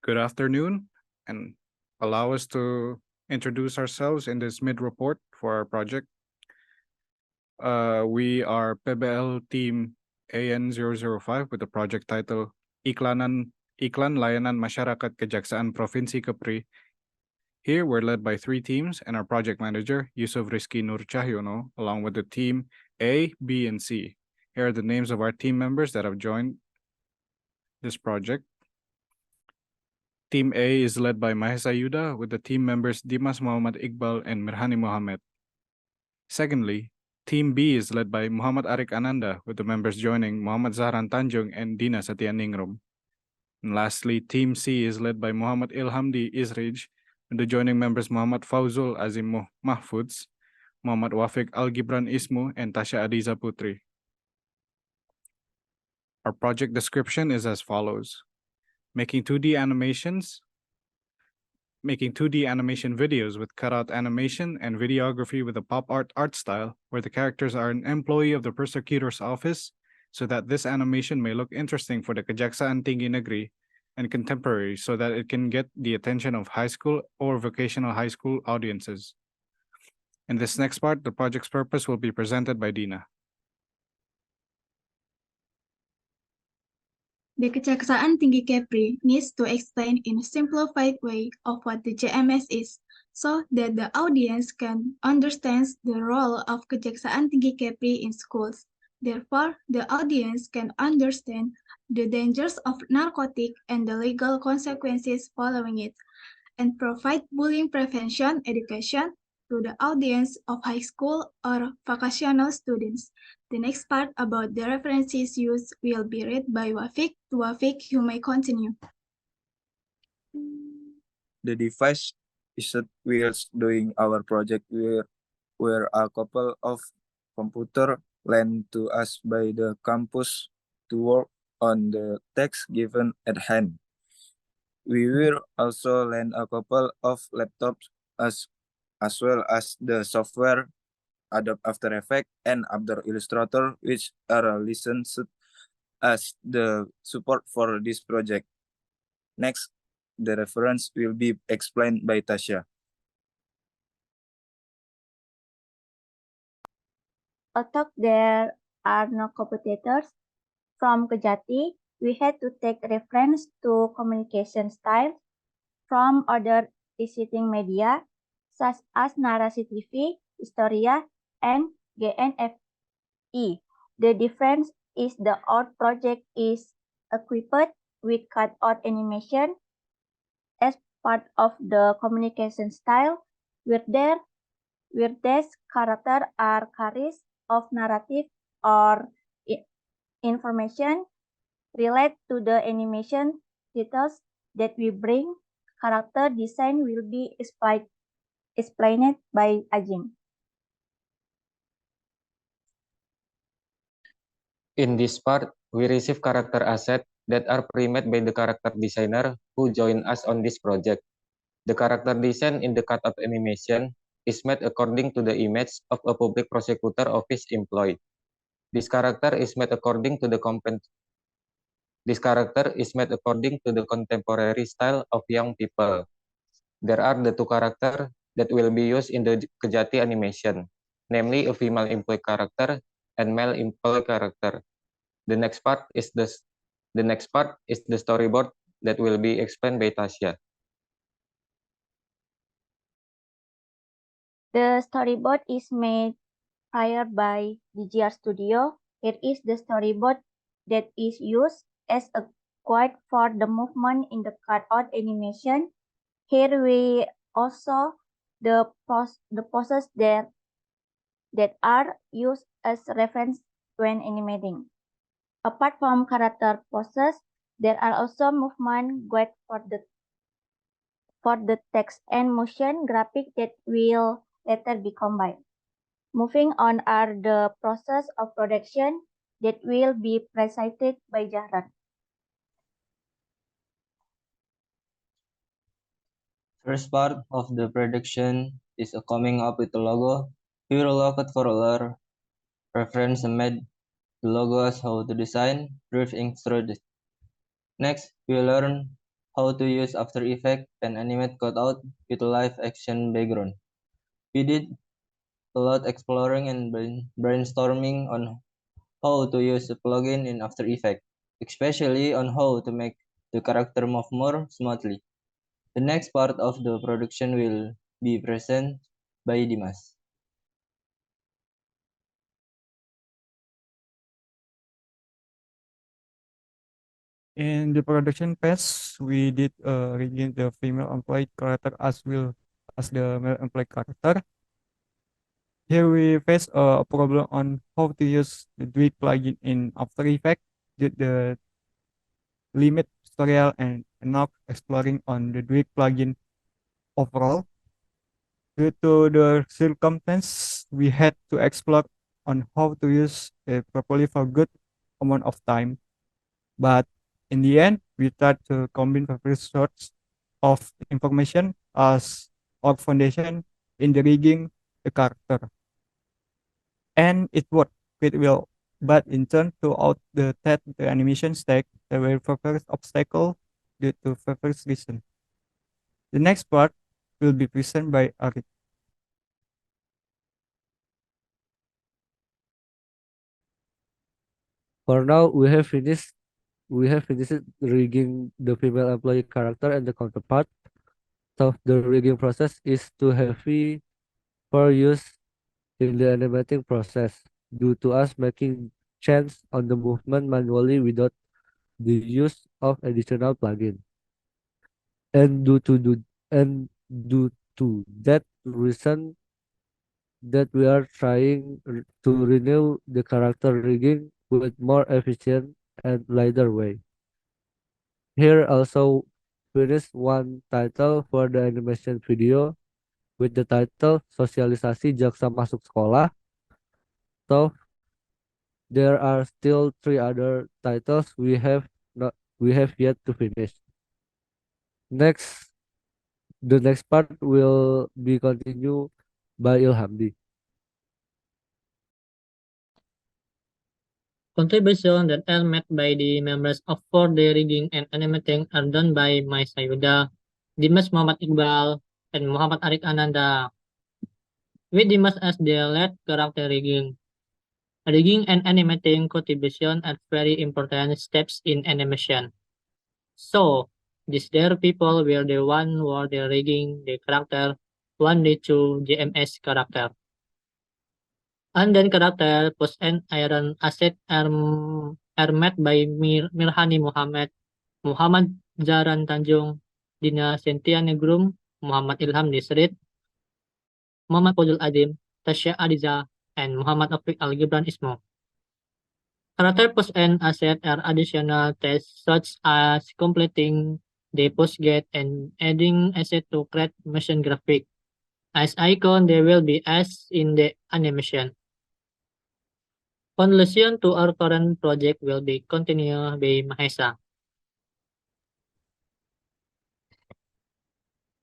Good afternoon, and allow us to introduce ourselves in this mid-report for our project. We are PBL Team AN005 with the project title Iklan Layanan Masyarakat Kejaksaan Provinsi Kepri. Here, we're led by 3 teams and our project manager, Yusuf Rizky Nur Cahyono, along with the team A, B, and C. Here are the names of our team members that have joined this project. Team A is led by Mahesa Yuda with the team members Dimas Muhammad Iqbal and Mirhani Mohammed. Secondly, Team B is led by Muhammad Arik Ananda with the members joining Muhammad Zahran Tanjung and Dina Satyaningrum. And lastly, Team C is led by Muhammad Ilhamdi Isrij with the joining members Muhammad Fauzul Azim Mahfudz, Muhammad Wafiq Al-Gibran Ismu, and Tasha Adiza Putri. Our project description is as follows. Making 2D animation videos with cutout animation and videography with a pop art style, where the characters are an employee of the prosecutor's office, so that this animation may look interesting for the Kejaksaan Tinggi Negeri and contemporary, so that it can get the attention of high school or vocational high school audiences. In this next part, the project's purpose will be presented by Dina. The Kejaksaan Tinggi Kepri needs to explain in a simplified way of what the JMS is, so that the audience can understand the role of Kejaksaan Tinggi Kepri in schools. Therefore, the audience can understand the dangers of narcotic and the legal consequences following it, and provide bullying prevention education to the audience of high school or vocational students. The next part about the references used will be read by Wafiq. Wafiq, you may continue. The device is that we are doing our project where a couple of computer lent to us by the campus to work on the text given at hand. We will also lend a couple of laptops as well as the software Adobe After Effects and Adobe Illustrator, which are licensed as the support for this project. Next, the reference will be explained by Tasha. Although there are no competitors from Kejati, we had to take reference to communication styles from other existing media, such as Narasi TV, Historia, and GNFE. The difference is the art project is equipped with cutout animation as part of the communication style, where these characters are carriers of narrative or information related to the animation details that we bring. Character design will be explained by Ajim. In this part, we receive character assets that are pre-made by the character designer who joined us on this project. The character design in the cutout animation is made according to the image of a public prosecutor office employee. This character is made according to the contemporary style of young people. There are the 2 characters that will be used in the Kejati animation, namely a female employee character and male employee character. The next part is the storyboard that will be explained by Tasha. The storyboard is made prior by DGR Studio. Here is the storyboard that is used as a guide for the movement in the cutout animation. Here we also the poses that are used as reference when animating. Apart from character poses, there are also movement guide for the text and motion graphic that will later be combined. Moving on are the process of production that will be presented by Jahran. First part of the production is coming up with the logo. We will look at for our reference and made the logo as how to design, brief instructions. Next, we learn how to use After Effects and animate cutout with live action background. We did a lot exploring and brainstorming on how to use the plugin in After Effects, especially on how to make the character move more smoothly. The next part of the production will be presented by Dimas. In the production phase, we did regain the female employee character as well as the male employee character. Here we face a problem on how to use the Druid plugin in After Effects due to the limit tutorial and not exploring on the Druid plugin overall. Due to the circumstance, we had to explore on how to use it properly for good amount of time. But in the end, we tried to combine various sorts of information as our foundation in the rigging the character. And it worked pretty well. But in turn throughout the animation stack, there were various obstacles due to various reasons. The next part will be presented by Arik. For now, we have finished rigging the female employee character and the counterpart. So the rigging process is too heavy for use in the animating process due to us making changes on the movement manually without the use of additional plugin. And due to that reason that we are trying to renew the character rigging with more efficient and lighter way. Here also finish one title for the animation video with the title Sosialisasi Jaksa Masuk Sekolah. So there are still 3 other titles we have yet to finish. Next, the next part will be continued by Ilhamdi. Contributions that are made by the members of for the rigging and animating are done by Mai Sayuda, Dimas Muhammad Iqbal, and Muhammad Arik Ananda. With Dimas as the lead character rigging. Rigging and animating contribution are very important steps in animation. So, these there people were the one who are the rigging the character, one day to GMS character. And then character post and iron asset are met by Mirhani Muhammad, Muhammad Jaran Tanjung, Dina Sentia Negrum, Muhammad Ilham Nisrit, Muhammad Fadul Adim, Tasya Adiza, and Muhammad Afiq Al Gibran Ismo. Character post and asset are additional tests such as completing the post get and adding asset to create motion graphic. As icon, there will be as in the animation. Conclusion to our current project will be continued by Mahesa.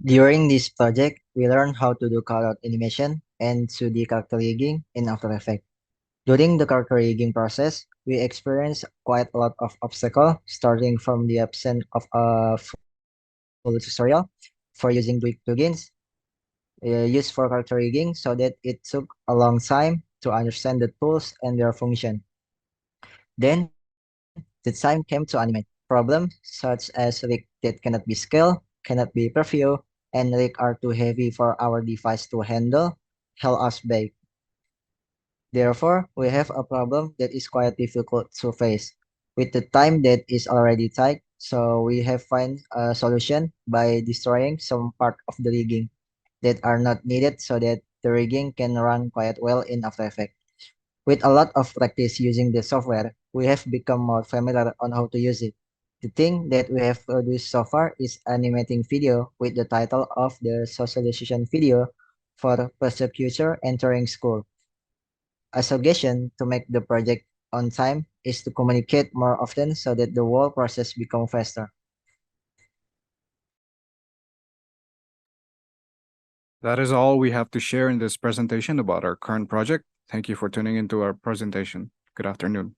During this project, we learned how to do cutout animation and 2D character rigging in After Effects. During the character rigging process, we experienced quite a lot of obstacles, starting from the absence of a full tutorial for using Druid plugins used for character rigging, so that it took a long time to understand the tools and their function. Then, the time came to animate. Problems such as rig that cannot be scaled, cannot be previewed, and rig are too heavy for our device to handle held us back. Therefore, we have a problem that is quite difficult to face. With the time that is already tight, so we have find a solution by destroying some part of the rigging that are not needed so that the rigging can run quite well in After Effects. With a lot of practice using the software, we have become more familiar on how to use it. The thing that we have produced so far is animating video with the title of the socialization video for prosecutor entering school. A suggestion to make the project on time is to communicate more often so that the whole process becomes faster. That is all we have to share in this presentation about our current project. Thank you for tuning into our presentation. Good afternoon.